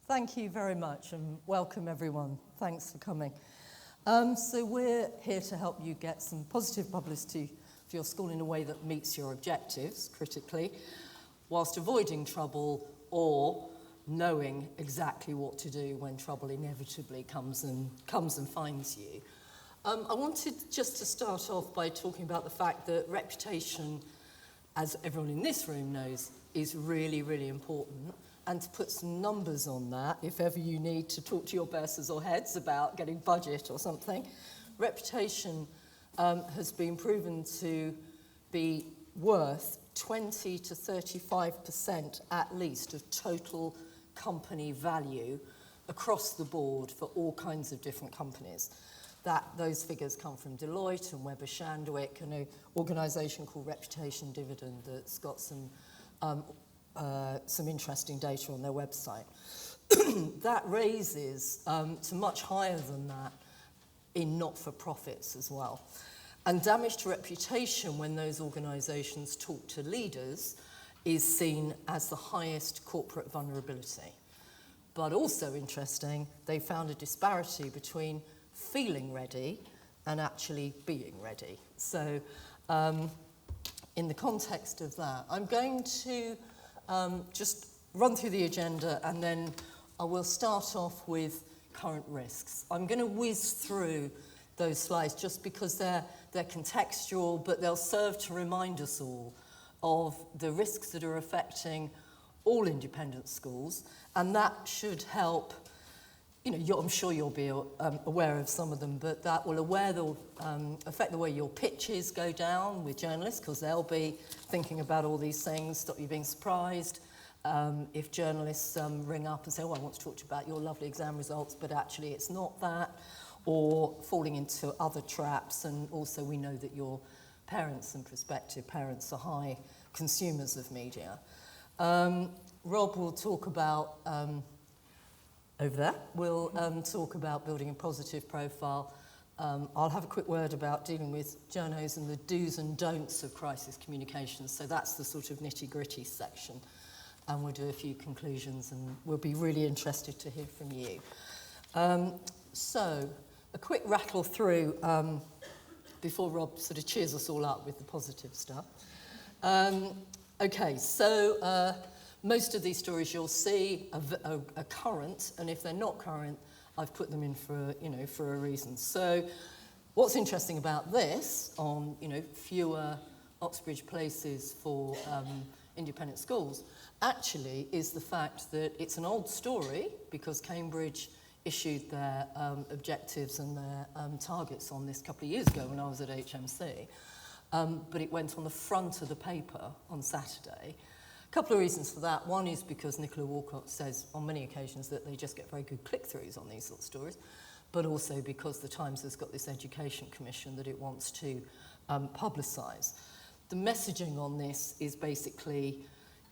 Thank you very much and welcome everyone. Thanks for coming. So we're here to help you get some positive publicity for your school in a way that meets your objectives critically, whilst avoiding trouble or knowing exactly what to do when trouble inevitably comes and finds you. I wanted just to start off by talking about the fact that reputation, as everyone in this room knows, is really, really important. And to put some numbers on that, if ever you need to talk to your bursars or heads about getting budget or something, reputation has been proven to be worth 20 to 35% at least of total company value across the board for all kinds of different companies. Those figures come from Deloitte and Weber Shandwick, and an organisation called Reputation Dividend that's got some interesting data on their website. That raises to much higher than that in not-for-profits as well. And damage to reputation when those organisations talk to leaders is seen as the highest corporate vulnerability. But also interesting, they found a disparity between feeling ready and actually being ready. So in the context of that, I'm going to just run through the agenda and then I will start off with current risks. I'm going to whiz through those slides just because they're contextual, but they'll serve to remind us all of the risks that are affecting all independent schools, and that should help. I'm sure you'll be aware of some of them, but that will affect the way your pitches go down with journalists, because they'll be thinking about all these things, stop you being surprised. If journalists ring up and say, I want to talk to you about your lovely exam results, but actually it's not that, or falling into other traps. And also we know that your parents and prospective parents are high consumers of media. Rob will talk about... over there, we'll talk about building a positive profile. I'll have a quick word about dealing with journos and the do's and don'ts of crisis communications. So that's the sort of nitty-gritty section. And we'll do a few conclusions and we'll be really interested to hear from you. So a quick rattle through before Rob sort of cheers us all up with the positive stuff. Okay, so... most of these stories you'll see are current, and if they're not current, I've put them in for a reason. So what's interesting about this on, fewer Oxbridge places for independent schools actually is the fact that it's an old story because Cambridge issued their objectives and their targets on this a couple of years ago when I was at HMC, but it went on the front of the paper on Saturday. Couple of reasons for that. One is because Nicola Walcott says on many occasions that they just get very good click-throughs on these sort of stories, but also because the Times has got this education commission that it wants to publicise. The messaging on this is basically,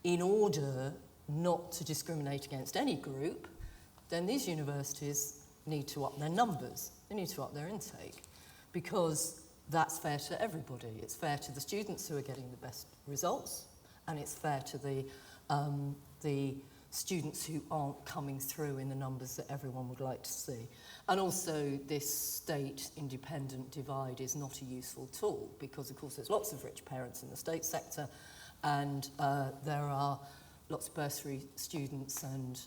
in order not to discriminate against any group, then these universities need to up their numbers. They need to up their intake because that's fair to everybody. It's fair to the students who are getting the best results, and it's fair to the students who aren't coming through in the numbers that everyone would like to see. And also, this state-independent divide is not a useful tool because, of course, there's lots of rich parents in the state sector, and there are lots of bursary students and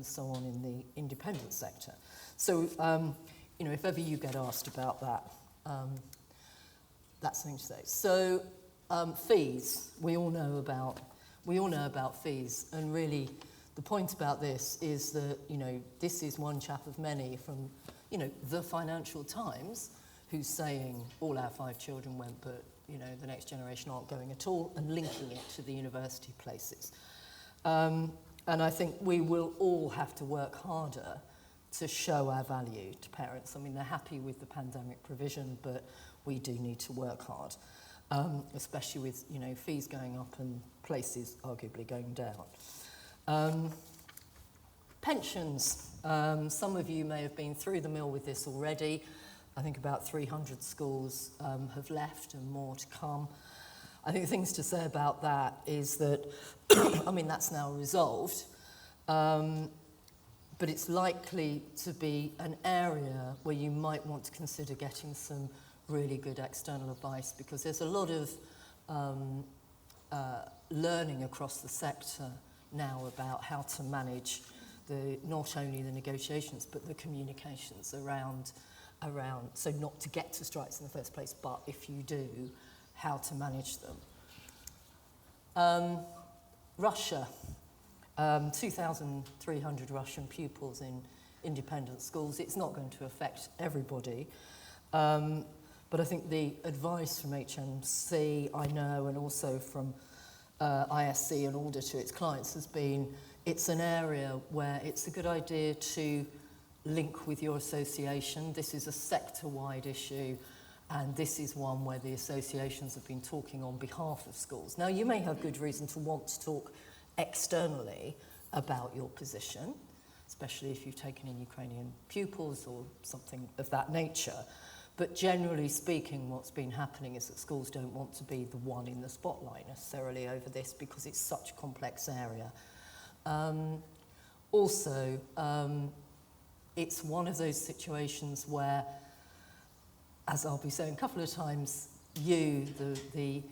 so on in the independent sector. So, if ever you get asked about that, that's something to say. So. Fees, we all know about fees, and really the point about this is that, this is one chap of many from, the Financial Times who's saying all our 5 children went, but, the next generation aren't going at all, and linking it to the university places. And I think we will all have to work harder to show our value to parents. I mean, they're happy with the pandemic provision, but we do need to work hard. Especially with fees going up and places arguably going down. Pensions. Some of you may have been through the mill with this already. I think about 300 schools have left and more to come. I think the things to say about that is that, that's now resolved. but it's likely to be an area where you might want to consider getting some really good external advice, because there's a lot of learning across the sector now about how to manage not only the negotiations but the communications around, so not to get to strikes in the first place, but if you do, how to manage them. Russia, 2,300 Russian pupils in independent schools. It's not going to affect everybody, but I think the advice from HMC, I know, and also from ISC and Alder to its clients has been, it's an area where it's a good idea to link with your association. This is a sector-wide issue, and this is one where the associations have been talking on behalf of schools. Now, you may have good reason to want to talk externally about your position, especially if you've taken in Ukrainian pupils or something of that nature. But generally speaking, what's been happening is that schools don't want to be the one in the spotlight necessarily over this, because it's such a complex area. It's one of those situations where, as I'll be saying a couple of times, the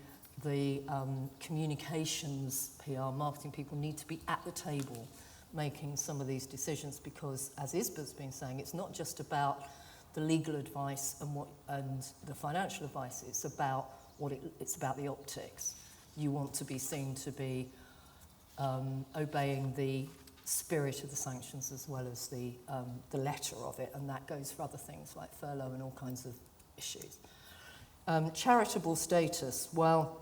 communications, PR, marketing people need to be at the table making some of these decisions, because, as Isba's been saying, it's not just about the legal advice and the financial advice. It's about it's about the optics. You want to be seen to be obeying the spirit of the sanctions as well as the letter of it, and that goes for other things like furlough and all kinds of issues. Charitable status. Well,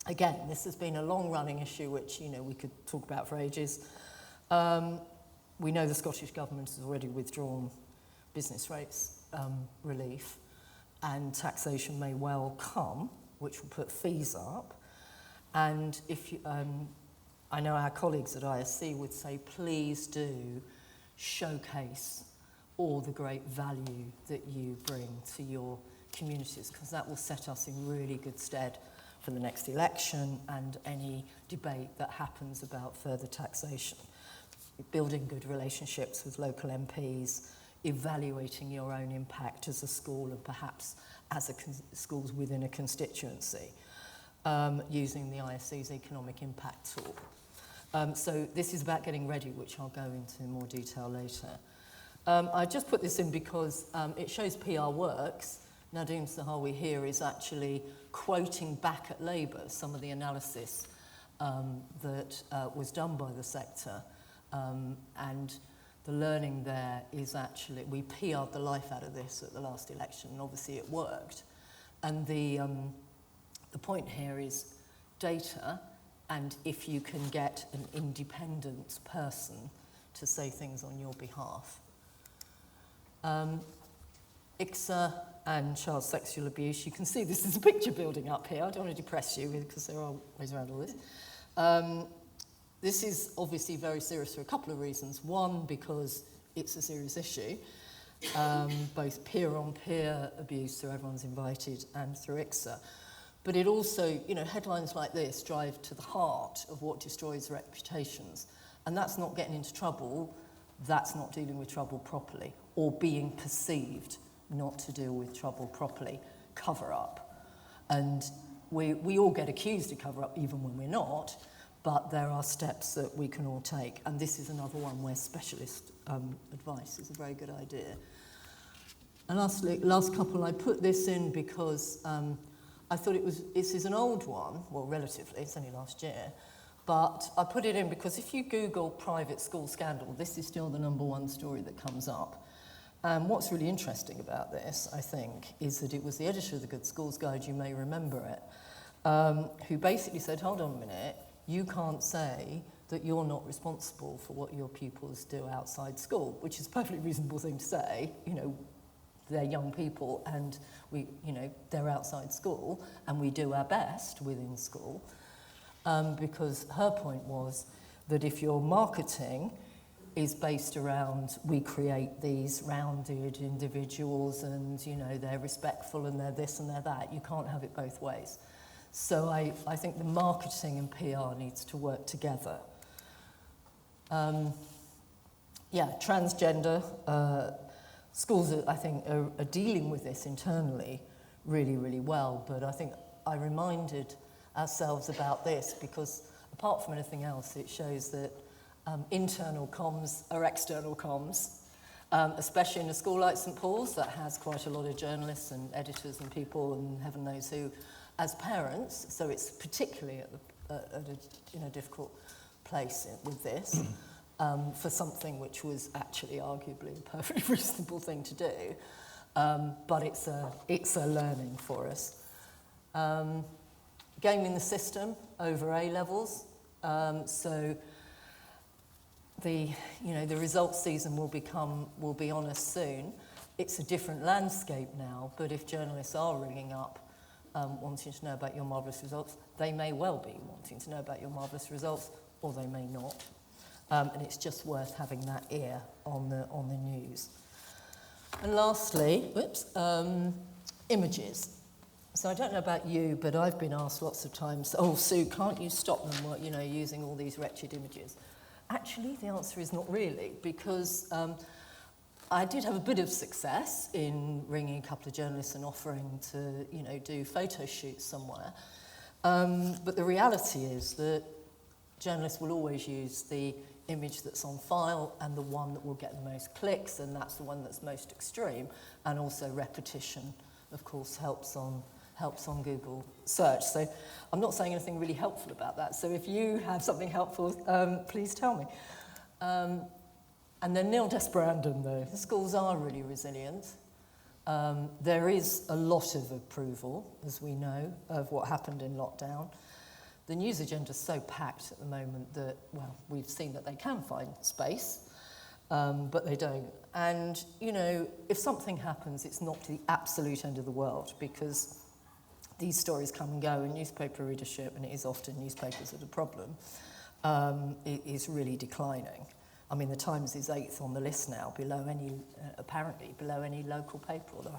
again, this has been a long-running issue which, we could talk about for ages. We know the Scottish Government has already withdrawn business rates relief, and taxation may well come, which will put fees up. And if you, I know our colleagues at ISC would say, please do showcase all the great value that you bring to your communities, because that will set us in really good stead for the next election and any debate that happens about further taxation. Building good relationships with local MPs, evaluating your own impact as a school and perhaps as schools within a constituency, using the ISC's economic impact tool. So this is about getting ready, which I'll go into more detail later. I just put this in because it shows PR works. Nadeem Sahawi here is actually quoting back at Labour some of the analysis that was done by the sector, and the learning there is actually, we PR'd the life out of this at the last election, and obviously it worked. And the point here is data, and if you can get an independent person to say things on your behalf. ICSA and child sexual abuse. You can see this is a picture building up here. I don't want to depress you because there are ways around all this. This is obviously very serious for a couple of reasons. One, because it's a serious issue, both peer-on-peer abuse, so everyone's invited, and through ICSA. But it also, headlines like this drive to the heart of what destroys reputations. And that's not getting into trouble, that's not dealing with trouble properly, or being perceived not to deal with trouble properly, cover up. And we all get accused of cover up even when we're not, but there are steps that we can all take. And this is another one where specialist advice is a very good idea. And lastly, last couple, I put this in because I thought this is an old one, well, relatively, it's only last year, but I put it in because if you Google private school scandal, this is still the #1 story that comes up. What's really interesting about this, I think, is that it was the editor of the Good Schools Guide, you may remember it, who basically said, hold on a minute, you can't say that you're not responsible for what your pupils do outside school, which is a perfectly reasonable thing to say. They're young people and they're outside school and we do our best within school. Because her point was that if your marketing is based around we create these rounded individuals and they're respectful and they're this and they're that, you can't have it both ways. So I think the marketing and PR needs to work together. Yeah, transgender. Schools, I think, are dealing with this internally really, really well. But I think I reminded ourselves about this because, apart from anything else, it shows that internal comms are external comms, especially in a school like St Paul's that has quite a lot of journalists and editors and people and heaven knows who as parents. So it's particularly in a difficult place with this. For something which was actually arguably a perfectly reasonable thing to do, but it's a learning for us. Gaming the system over A levels, so the results season will be on us soon. It's a different landscape now, but if journalists are ringing up wanting to know about your marvellous results, they may well be wanting to know about your marvellous results, or they may not. And it's just worth having that ear on the news. And lastly, images. So I don't know about you, but I've been asked lots of times, oh, Sue, can't you stop them, using all these wretched images? Actually, the answer is not really, because I did have a bit of success in ringing a couple of journalists and offering to, do photo shoots somewhere. But the reality is that journalists will always use the image that's on file and the one that will get the most clicks, and that's the one that's most extreme. And also repetition, of course, helps on Google search. So I'm not saying anything really helpful about that. So if you have something helpful, please tell me. And then nil desperandum, though. The schools are really resilient. There is a lot of approval, as we know, of what happened in lockdown. The news agenda is so packed at the moment that, well, we've seen that they can find space, but they don't. And, if something happens, it's not the absolute end of the world, because these stories come and go, and newspaper readership, and it is often newspapers that are the problem, it is really declining. I mean, the Times is 8th on the list now, apparently below any local paper, although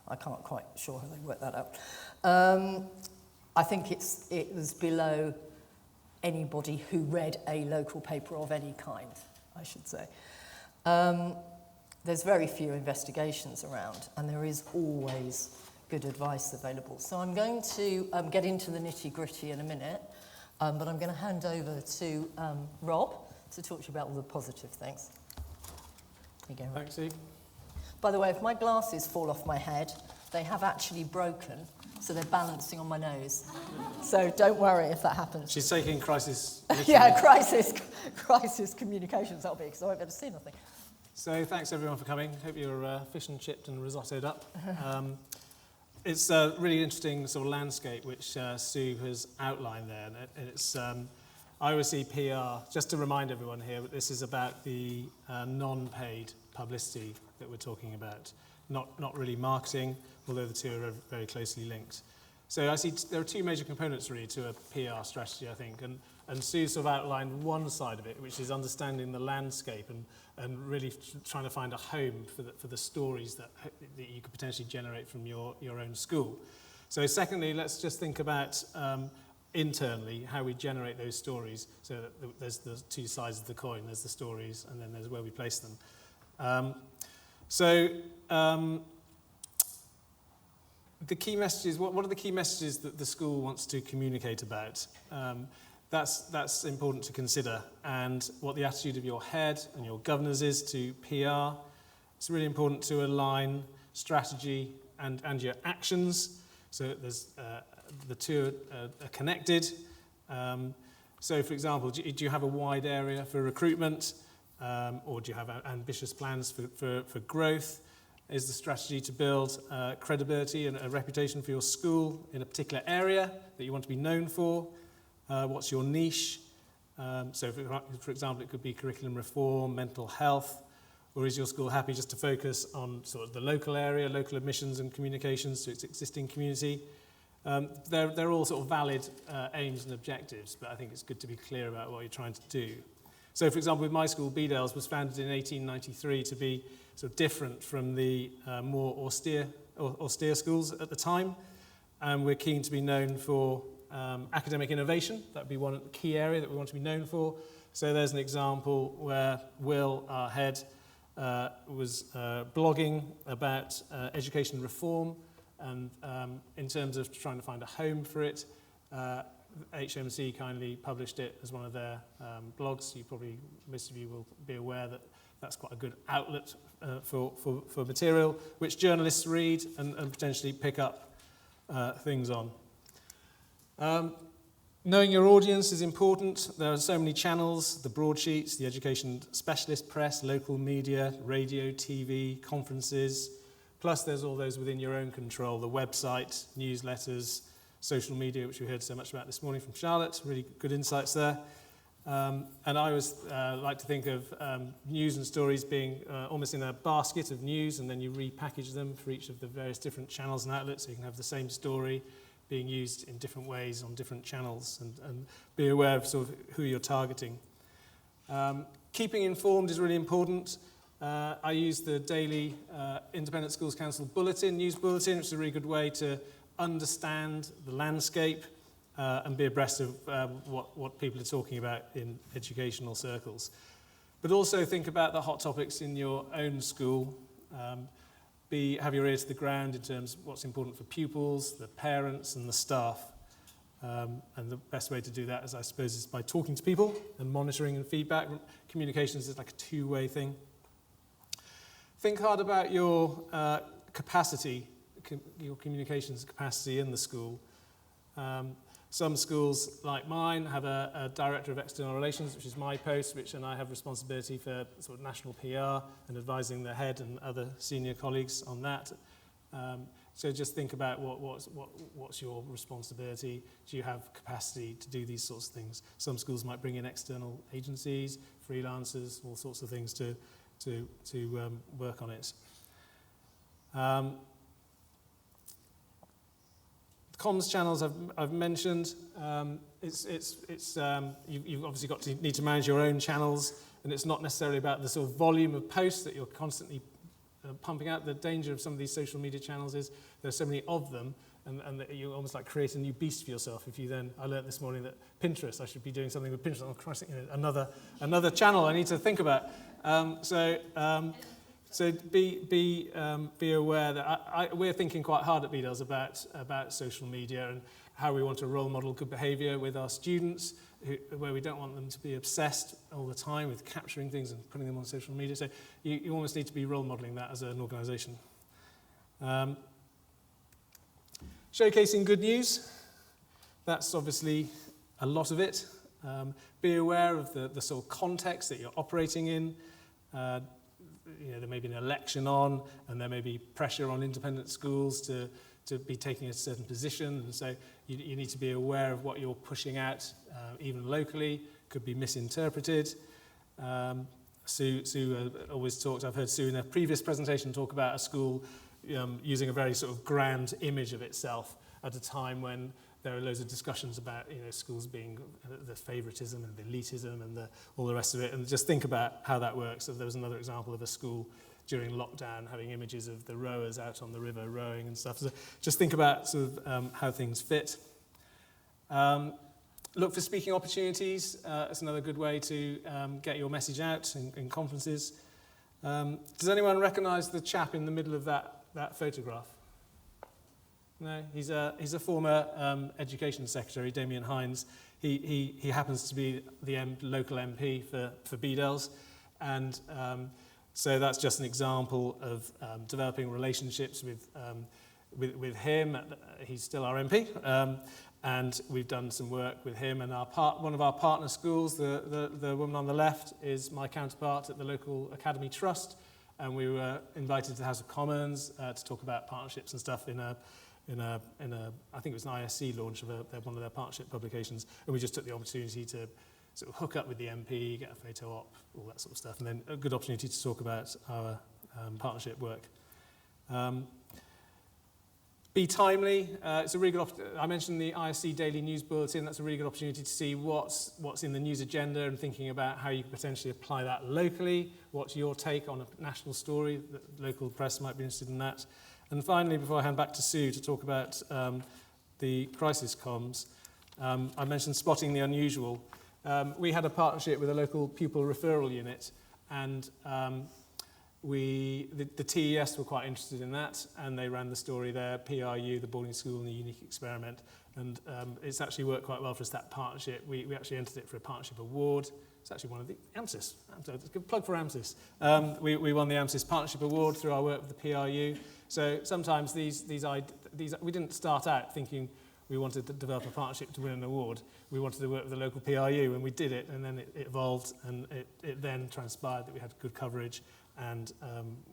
I can't quite sure how they work that out. I think it was below anybody who read a local paper of any kind, I should say. There's very few investigations around, and there is always good advice available. So I'm going to get into the nitty-gritty in a minute, but I'm going to hand over to Rob to talk to you about all the positive things. Here you go, Rob. Thanks, Steve. By the way, if my glasses fall off my head, they have actually broken, so they're balancing on my nose. So don't worry if that happens. She's taking crisis. Yeah, crisis communications, that'll be, because I won't be able to see nothing. So thanks everyone for coming. Hope you're fish and chipped and risottoed up. It's a really interesting sort of landscape which Sue has outlined there, and it's I always see PR, just to remind everyone here, this is about the non-paid publicity that we're talking about, not really marketing, although the two are very closely linked. So I see there are two major components really to a PR strategy, I think, and Sue sort of outlined one side of it, which is understanding the landscape and really trying to find a home for the stories that you could potentially generate from your own school. So secondly, let's just think about internally how we generate those stories. So that there's the two sides of the coin. There's the stories, and then there's where we place them. The key messages, what are the key messages that the school wants to communicate about? That's important to consider, and what the attitude of your head and your governors is to PR. It's really important to align strategy and your actions, so there's the two are connected. So for example, do you have a wide area for recruitment, or do you have ambitious plans for growth? Is the strategy to build credibility and a reputation for your school in a particular area that you want to be known for? What's your niche? So for example, it could be curriculum reform, mental health, or is your school happy just to focus on sort of the local area, local admissions and communications to its existing community? They're all sort of valid aims and objectives, but I think it's good to be clear about what you're trying to do. So for example, with my school, Bedales was founded in 1893 to be sort of different from the more austere schools at the time. And we're keen to be known for academic innovation. That would be one key area that we want to be known for. So there's an example where Will, our head, was blogging about education reform, and in terms of trying to find a home for it, HMC kindly published it as one of their blogs. Most of you will be aware that that's quite a good outlet for material, which journalists read and potentially pick up things on. Knowing your audience is important. There are so many channels, the broadsheets, the education specialist press, local media, radio, TV, conferences, plus there's all those within your own control, the website, newsletters, social media, which we heard so much about this morning from Charlotte. Really good insights there. And I always like to think of news and stories being almost in a basket of news, and then you repackage them for each of the various different channels and outlets, so you can have the same story being used in different ways on different channels, and be aware of sort of who you're targeting. Keeping informed is really important. I use the daily Independent Schools Council bulletin, news bulletin, which is a really good way to understand the landscape and be abreast of what people are talking about in educational circles. But also think about the hot topics in your own school. Have your ear to the ground in terms of what's important for pupils, the parents and the staff. And the best way to do that, I suppose, is by talking to people and monitoring and feedback. Communications is like a two-way thing. Think hard about your capacity, your communications capacity in the school. Some schools, like mine, have a Director of External Relations, which is my post, and I have responsibility for sort of national PR and advising the head and other senior colleagues on that. So just think about what's your responsibility. Do you have capacity to do these sorts of things? Some schools might bring in external agencies, freelancers, all sorts of things to work on it. Comms channels I've mentioned. You've obviously need to manage your own channels, and it's not necessarily about the sort of volume of posts that you're constantly pumping out. The danger of some of these social media channels is there's so many of them, and that you almost like create a new beast for yourself. If you then, I learned this morning that Pinterest, I should be doing something with Pinterest. Oh Christ, another channel I need to think about. So be aware that we're thinking quite hard at BDELS about social media and how we want to role model good behaviour with our students, where we don't want them to be obsessed all the time with capturing things and putting them on social media. So you almost need to be role modelling that as an organisation. Showcasing good news. That's obviously a lot of it. Be aware of the sort of context that you're operating in. There may be an election on, and there may be pressure on independent schools to be taking a certain position, and so you need to be aware of what you're pushing out, even locally. Could be misinterpreted. Sue always talks, I've heard Sue in a previous presentation talk about a school using a very sort of grand image of itself at a time when there are loads of discussions about schools being the favoritism and the elitism and all the rest of it, and just think about how that works. So there was another example of a school during lockdown having images of the rowers out on the river rowing and stuff. So just think about sort of how things fit. Look for speaking opportunities. It's another good way to get your message out in conferences. Does anyone recognise the chap in the middle of that photograph? No, he's a former education secretary, Damien Hines. He happens to be the local MP for BDELS, and so that's just an example of developing relationships with him. He's still our MP, and we've done some work with him. And one of our partner schools, the woman on the left, is my counterpart at the local Academy Trust, and we were invited to the House of Commons to talk about partnerships and stuff in a I think it was an ISC launch of one of their partnership publications, and we just took the opportunity to sort of hook up with the MP, get a photo op, all that sort of stuff, and then a good opportunity to talk about our partnership work. Be timely. It's a really good I mentioned the ISC Daily News Bulletin. That's a really good opportunity to see what's in the news agenda and thinking about how you could potentially apply that locally. What's your take on a national story? The local press might be interested in that. And finally, before I hand back to Sue to talk about the crisis comms, I mentioned spotting the unusual. We had a partnership with a local pupil referral unit, and the TES were quite interested in that, and they ran the story there, PRU, the boarding school and the unique experiment, and it's actually worked quite well for us, that partnership. We actually entered it for a partnership award. It's actually one of the AMSIS. It's a good plug for AMSIS. We won the AMSIS Partnership Award through our work with the PRU. So sometimes these we didn't start out thinking we wanted to develop a partnership to win an award. We wanted to work with the local PRU, and we did it, and then it evolved, and it then transpired that we had good coverage and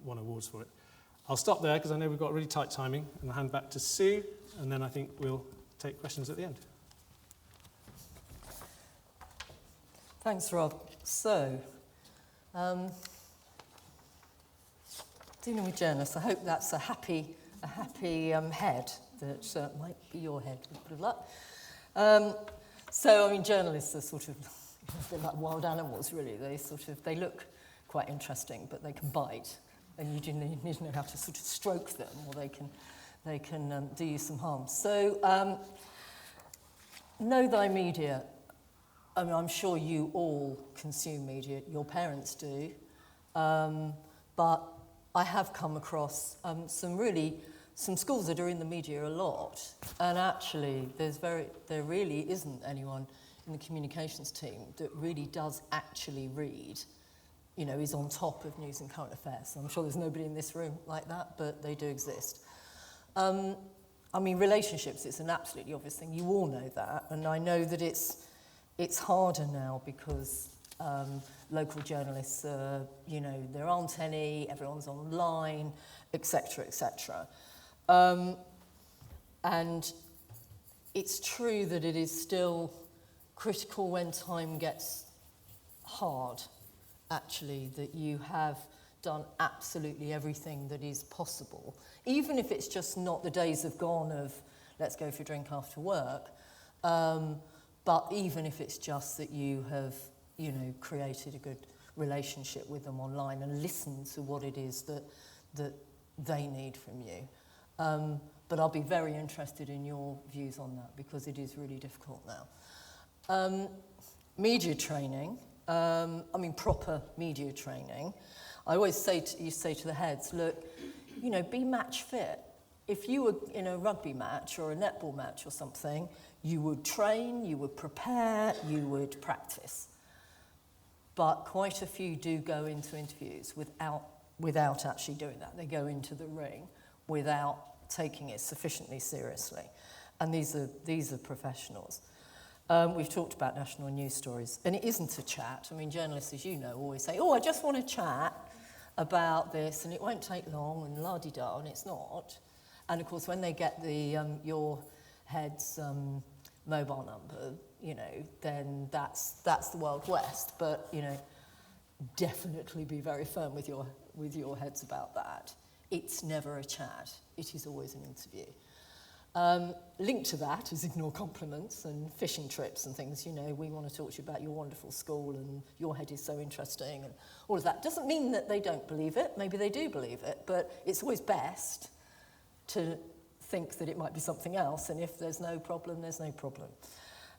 won awards for it. I'll stop there because I know we've got really tight timing, and I'll hand back to Sue, and then I think we'll take questions at the end. Thanks, Rob. So, dealing with journalists, I hope that's a happy head. That might be your head, with a bit of luck. So, I mean, journalists are sort of a bit like wild animals, really. They look quite interesting, but they can bite, and you do need to know how to sort of stroke them, or they can do you some harm. So, know thy media. I mean, I'm sure you all consume media. Your parents do, but I have come across some schools that are in the media a lot, and actually there really isn't anyone in the communications team that really does actually read, is on top of news and current affairs. I'm sure there's nobody in this room like that, but they do exist. I mean, relationships, it's an absolutely obvious thing. You all know that, and I know that it's harder now because local journalists, there aren't any, everyone's online, etc., etc. And it's true that it is still critical when time gets hard, actually, that you have done absolutely everything that is possible, even if it's just not the days have gone of let's go for a drink after work, but even if it's just that you have, created a good relationship with them online and listened to what it is that they need from you. But I'll be very interested in your views on that because it is really difficult now. Media training, proper media training. I always say to the heads, look, be match fit. If you were in a rugby match or a netball match or something, you would train, you would prepare, you would practice. But quite a few do go into interviews without actually doing that. They go into the ring without taking it sufficiently seriously. And these are professionals. We've talked about national news stories, and it isn't a chat. I mean, journalists, as you know, always say, I just want to chat about this, and it won't take long, and la-di-da, and it's not. And, of course, when they get your head's mobile number, then that's the Wild West. But, definitely be very firm with your heads about that. It's never a chat. It is always an interview. Linked to that is ignore compliments and fishing trips and things. We want to talk to you about your wonderful school and your head is so interesting and all of that. Doesn't mean that they don't believe it. Maybe they do believe it, but it's always best to think that it might be something else, and if there's no problem, there's no problem.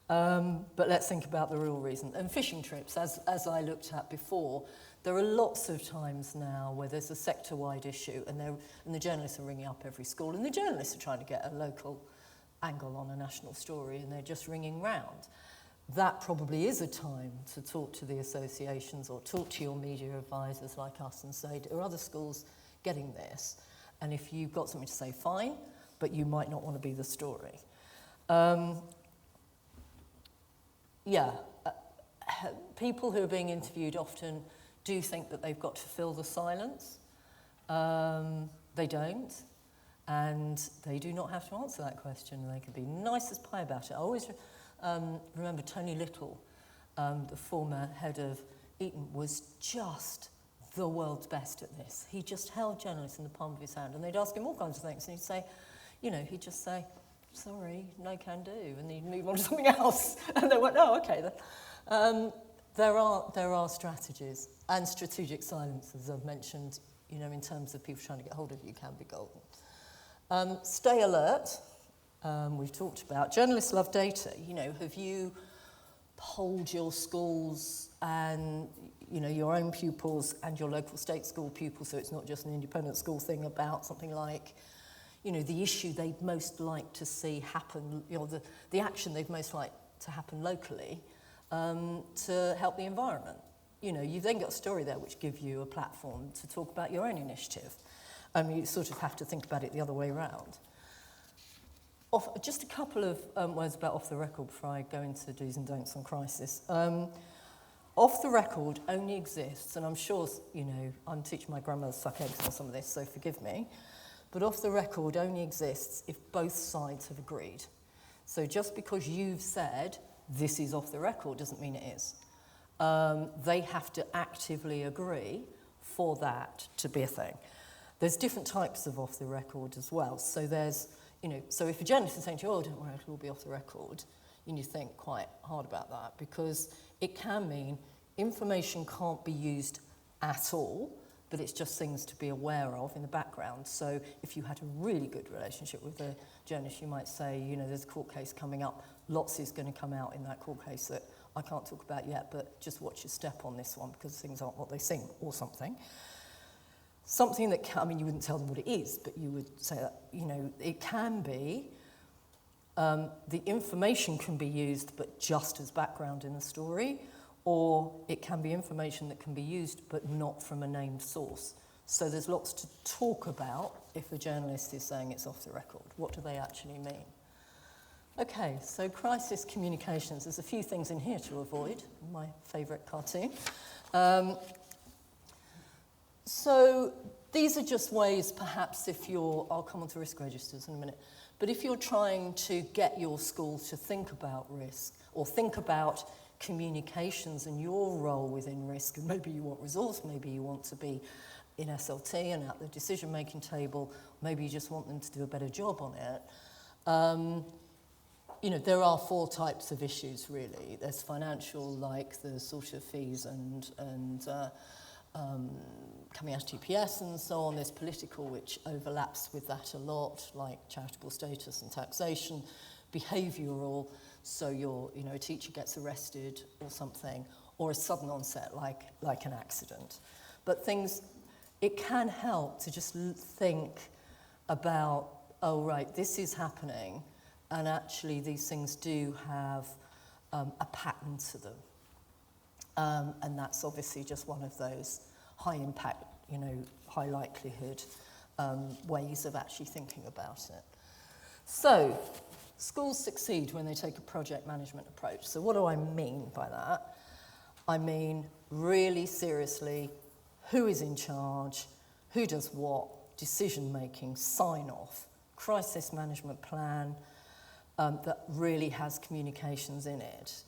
But let's think about the real reason. And fishing trips, as I looked at before, there are lots of times now where there's a sector-wide issue and the journalists are ringing up every school, and the journalists are trying to get a local angle on a national story, and they're just ringing round. That probably is a time to talk to the associations or talk to your media advisors like us and say, are other schools getting this? And if you've got something to say, fine, but you might not want to be the story. People who are being interviewed often do think that they've got to fill the silence. They don't, and they do not have to answer that question. They can be nice as pie about it. I always remember Tony Little, the former head of Eton, was just the world's best at this. He just held journalists in the palm of his hand, and they'd ask him all kinds of things, and he'd say, he'd just say, sorry, no can do, and he'd move on to something else. And they went, oh, okay then. There are strategies, and strategic silence, as I've mentioned, in terms of people trying to get hold of you, can be golden. Stay alert, we've talked about. Journalists love data. Have you hold your schools and your own pupils and your local state school pupils, so it's not just an independent school thing, about something like the issue they'd most like to see happen, the action they'd most like to happen locally to help the environment. You've then got a story there which gives you a platform to talk about your own initiative. You sort of have to think about it the other way around. Just a couple of words about off the record before I go into do's and don'ts on crisis. Off the record only exists, and I'm sure, I'm teaching my grandmother to suck eggs on some of this, so forgive me, but off the record only exists if both sides have agreed. So just because you've said this is off the record doesn't mean it is. They have to actively agree for that to be a thing. There's different types of off the record as well. So there's, so if a journalist is saying to you, oh, don't worry, it will be off the record, you need to think quite hard about that, because it can mean information can't be used at all, but it's just things to be aware of in the background. So if you had a really good relationship with a journalist, you might say, there's a court case coming up, lots is going to come out in that court case that I can't talk about yet, but just watch your step on this one because things aren't what they seem, or something. Something that, you wouldn't tell them what it is, but you would say that, it can be, the information can be used but just as background in the story, or it can be information that can be used but not from a named source. So there's lots to talk about if a journalist is saying it's off the record. What do they actually mean? Okay, so crisis communications. There's a few things in here to avoid, my favourite cartoon. So these are just ways, perhaps, I'll come on to risk registers in a minute, but if you're trying to get your school to think about risk, or think about communications and your role within risk, and maybe you want resource, maybe you want to be in SLT and at the decision-making table, maybe you just want them to do a better job on it. There are 4 types of issues, really. There's financial, like the sort of fees and coming out of TPS and so on. There's political, which overlaps with that a lot, like charitable status and taxation. Behavioural, so a teacher gets arrested or something, or a sudden onset, like an accident. But it can help to just think about, oh, right, this is happening, and actually these things do have a pattern to them. And that's obviously just one of those high impact, high likelihood ways of actually thinking about it. So, schools succeed when they take a project management approach. So what do I mean by that? I mean, really seriously, who is in charge, who does what, decision making, sign off, crisis management plan that really has communications in it.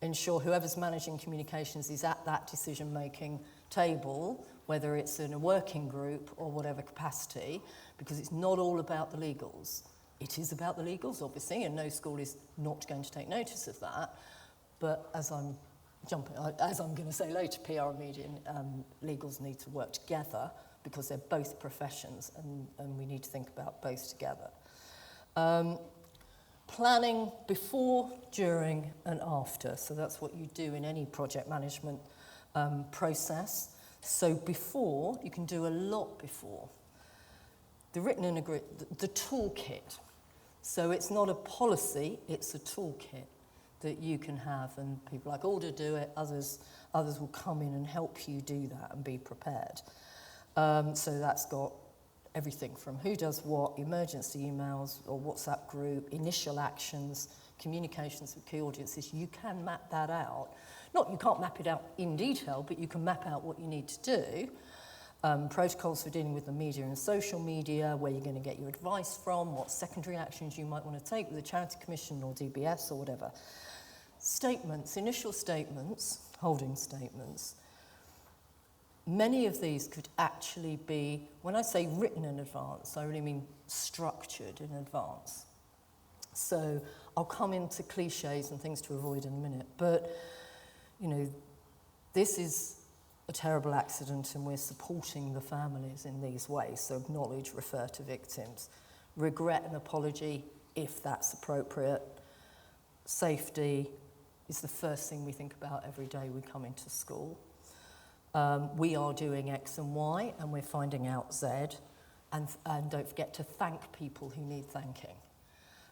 Ensure whoever's managing communications is at that decision making table, whether it's in a working group or whatever capacity, because it's not all about the legals. It is about the legals, obviously, and no school is not going to take notice of that. But as I'm going to say later, PR and media legals need to work together because they're both professions, and we need to think about both together. Planning before, during, and after. So that's what you do in any project management process. So before, you can do a lot before. The written and agreed, the toolkit. So it's not a policy, it's a toolkit that you can have, and people like Alder do it, others will come in and help you do that and be prepared. So that's got everything from who does what, emergency emails or WhatsApp group, initial actions, communications with key audiences. You can map that out. You can't map it out in detail, but you can map out what you need to do. Protocols for dealing with the media and social media, where you're going to get your advice from, what secondary actions you might want to take with the Charity Commission or DBS or whatever. Statements, initial statements, holding statements. Many of these could actually be, when I say written in advance, I really mean structured in advance. So I'll come into cliches and things to avoid in a minute, but this is a terrible accident and we're supporting the families in these ways. So acknowledge, refer to victims. Regret and apology if that's appropriate. Safety, is the first thing we think about every day we come into school. We are doing X and Y, and we're finding out Z, and don't forget to thank people who need thanking,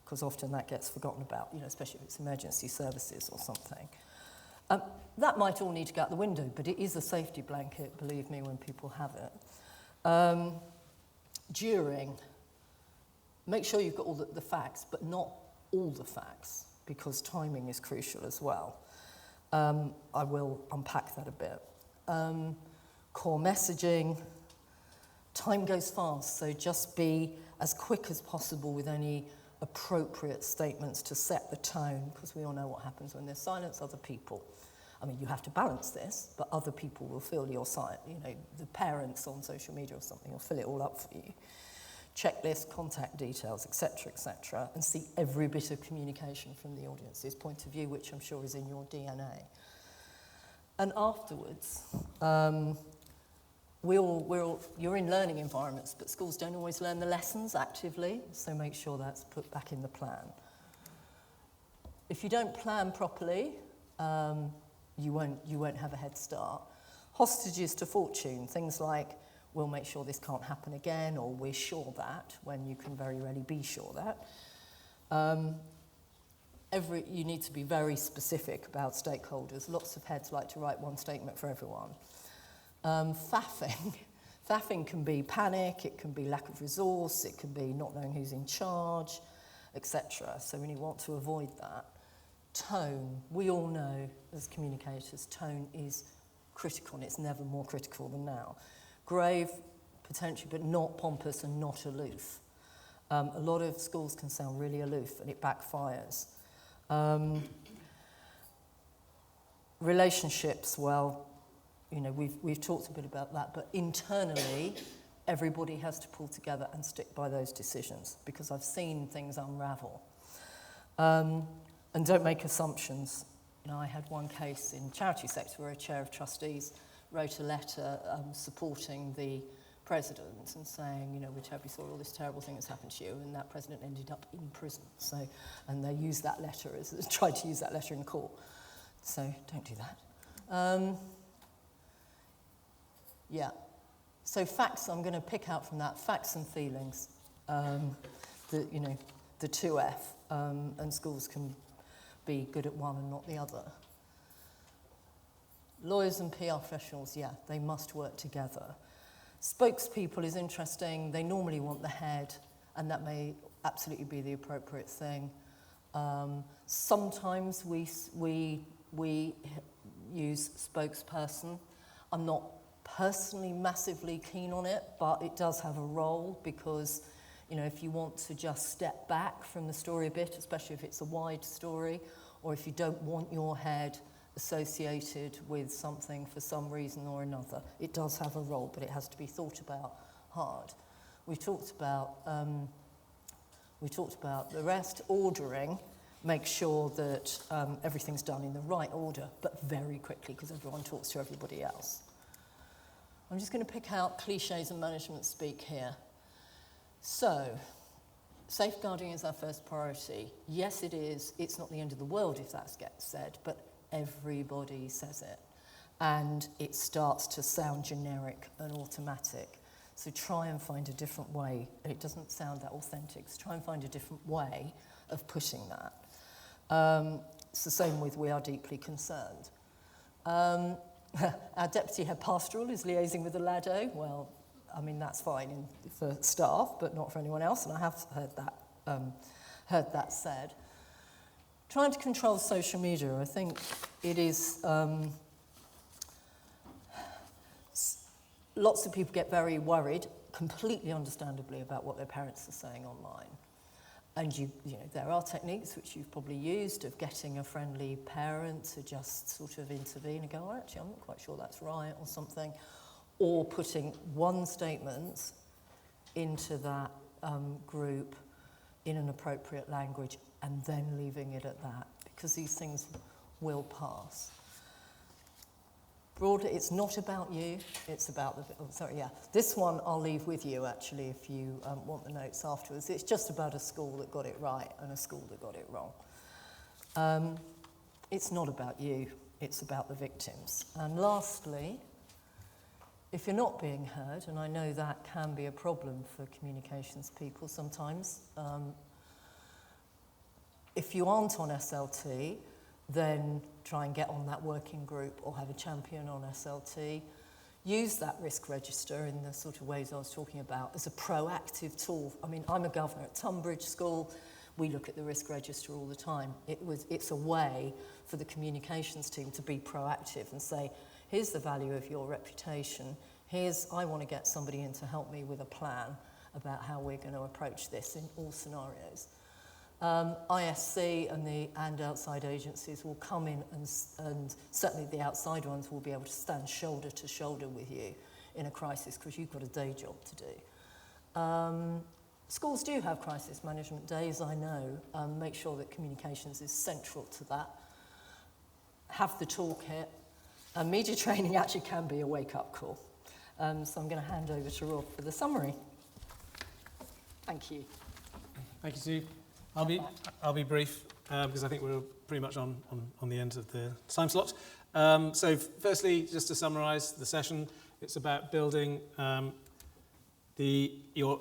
because often that gets forgotten about, especially if it's emergency services or something. That might all need to go out the window, but it is a safety blanket, believe me, when people have it. During, make sure you've got all the facts, but not all the facts, because timing is crucial as well. I will unpack that a bit. Core messaging. Time goes fast, so just be as quick as possible with any appropriate statements to set the tone, because we all know what happens when there's silence. Other people, you have to balance this, but other people will fill your silence. The parents on social media or something will fill it all up for you. Checklist, contact details, etc., and see every bit of communication from the audience's point of view, which I'm sure is in your DNA. And afterwards, you're in learning environments, but schools don't always learn the lessons actively, so make sure that's put back in the plan. If you don't plan properly, you won't have a head start. Hostages to fortune, things like, we'll make sure this can't happen again, or we're sure that, when you can very rarely be sure that. You need to be very specific about stakeholders. Lots of heads like to write one statement for everyone. Faffing. Faffing can be panic, it can be lack of resource, it can be not knowing who's in charge, etc. So we want to avoid that. Tone. We all know, as communicators, tone is critical, and it's never more critical than now. Grave, potentially, but not pompous and not aloof. A lot of schools can sound really aloof, and it backfires. Relationships, well, we've talked a bit about that, but internally, everybody has to pull together and stick by those decisions, because I've seen things unravel. And don't make assumptions. I had one case in the charity sector where a chair of trustees wrote a letter supporting the president and saying, we're terribly sorry all this terrible thing has happened to you, and that president ended up in prison. And they used that letter tried to use that letter in court. So don't do that. So facts, I'm going to pick out from that, facts and feelings, the 2F, and schools can be good at one and not the other. Lawyers and PR professionals, they must work together. Spokespeople is interesting. They normally want the head, and that may absolutely be the appropriate thing. Sometimes we use spokesperson. I'm not personally massively keen on it, but it does have a role, because if you want to just step back from the story a bit, especially if it's a wide story, or if you don't want your head associated with something for some reason or another, it does have a role, but it has to be thought about hard. We talked about the rest. Ordering, make sure that everything's done in the right order, but very quickly, because everyone talks to everybody else. I'm just going to pick out cliches and management speak here. So, safeguarding is our first priority. Yes, it is. It's not the end of the world if that gets said, but everybody says it. And it starts to sound generic and automatic. So try and find a different way. It doesn't sound that authentic. So try and find a different way of putting that. It's the same with we are deeply concerned. Our deputy head pastoral is liaising with the LADO. Well, that's fine for staff, but not for anyone else, and I have heard that said. Trying to control social media, I think it is... lots of people get very worried, completely understandably, about what their parents are saying online. And there are techniques which you've probably used of getting a friendly parent to just sort of intervene and go, oh, actually, I'm not quite sure that's right, or something. Or putting one statement into that group in an appropriate language and then leaving it at that, because these things will pass. Broadly, it's not about you, it's about this one I'll leave with you, actually, if you want the notes afterwards. It's just about a school that got it right and a school that got it wrong. it's not about you, it's about the victims. And lastly, if you're not being heard, and I know that can be a problem for communications people sometimes, if you aren't on SLT, then try and get on that working group or have a champion on SLT. Use that risk register in the sort of ways I was talking about as a proactive tool. I mean, I'm a governor at Tunbridge School. We look at the risk register all the time. It's a way for the communications team to be proactive and say, here's the value of your reputation. I want to get somebody in to help me with a plan about how we're going to approach this in all scenarios. ISC and outside agencies will come in and certainly the outside ones will be able to stand shoulder to shoulder with you in a crisis because you've got a day job to do. Schools do have crisis management days, I know. Make sure that communications is central to that. Have the toolkit. Media training actually can be a wake-up call. So I'm going to hand over to Rob for the summary. Thank you. Thank you, Sue. I'll be brief because I think we're pretty much on the end of the time slot. So firstly, just to summarise the session, it's about building your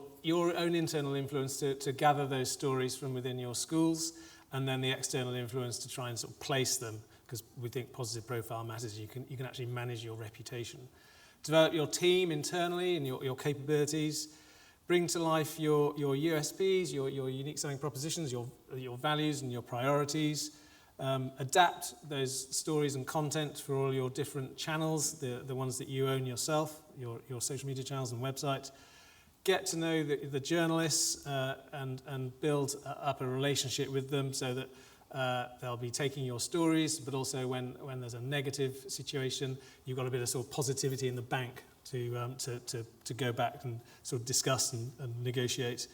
own internal influence to gather those stories from within your schools, and then the external influence to try and sort of place them, because we think positive profile matters. You can actually manage your reputation. Develop your team internally and your capabilities. Bring to life your USPs, your unique selling propositions, your values and your priorities. Adapt those stories and content for all your different channels, the ones that you own yourself, your social media channels and website. Get to know the journalists and build up a relationship with them so that they'll be taking your stories, but also when there's a negative situation, you've got a bit of sort of positivity in the bank to go back and sort of discuss and negotiate.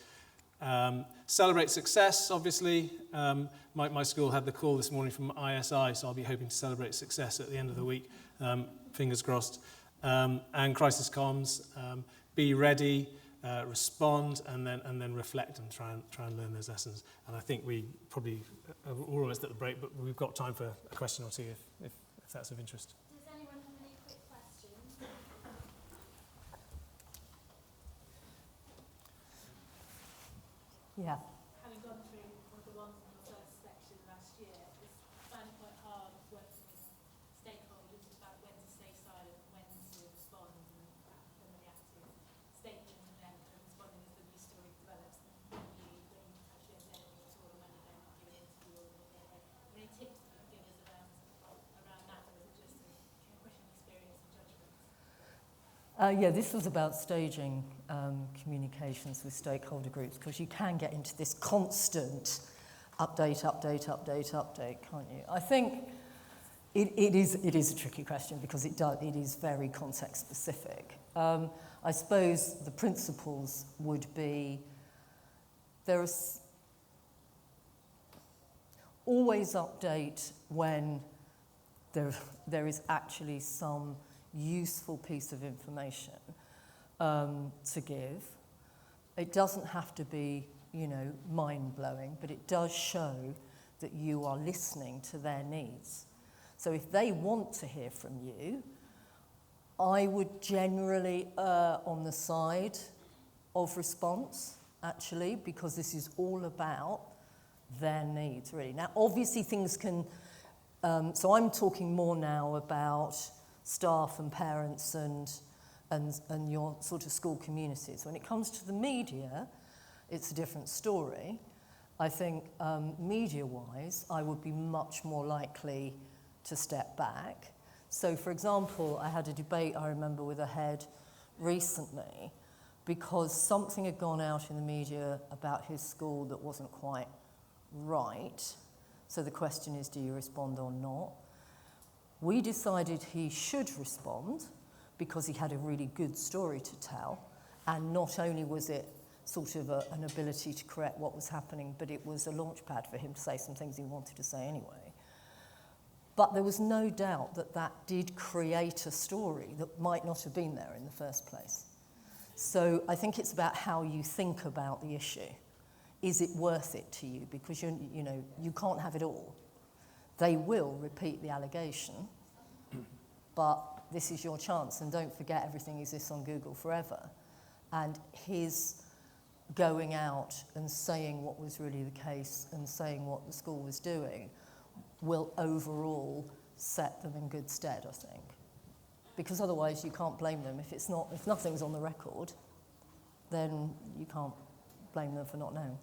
Celebrate success, obviously. My school had the call this morning from ISI, so I'll be hoping to celebrate success at the end of the week, fingers crossed. And crisis comms, be ready, respond, and then reflect and try and learn those lessons. And I think we probably are almost at the break, but we've got time for a question or two if that's of interest. Does anyone have any quick questions? Yeah. Having gone through one of the ones in the first section last year, it's found it quite hard working with stakeholders about when to stay silent, when to respond, and the reactive statement, and then responding as the news story develops, and when you actually don't say anything at all, and when you don't give an interview or any tips that you can give us around that, or is it just a question of experience and judgment? Yeah, this was about staging communications with stakeholder groups, because you can get into this constant update, can't you? I think it is a tricky question because it is very context specific. I suppose the principles would be always update when there is actually some useful piece of information to give. It doesn't have to be, mind-blowing, but it does show that you are listening to their needs. So if they want to hear from you, I would generally err on the side of response, actually, because this is all about their needs, really. Now, obviously, things can... so I'm talking more now about staff and parents and your sort of school communities. When it comes to the media, it's a different story. I think media-wise, I would be much more likely to step back. So, for example, I had a debate, I remember, with a head recently because something had gone out in the media about his school that wasn't quite right. So the question is, do you respond or not? We decided he should respond because he had a really good story to tell, and not only was it sort of an ability to correct what was happening, but it was a launch pad for him to say some things he wanted to say anyway. But there was no doubt that did create a story that might not have been there in the first place. So I think it's about how you think about the issue. Is it worth it to you? Because you can't have it all. they will repeat the allegation, but this is your chance, and don't forget everything exists on Google forever. And his going out and saying what was really the case and saying what the school was doing will overall set them in good stead, I think. Because otherwise you can't blame them. If nothing's on the record, then you can't blame them for not knowing.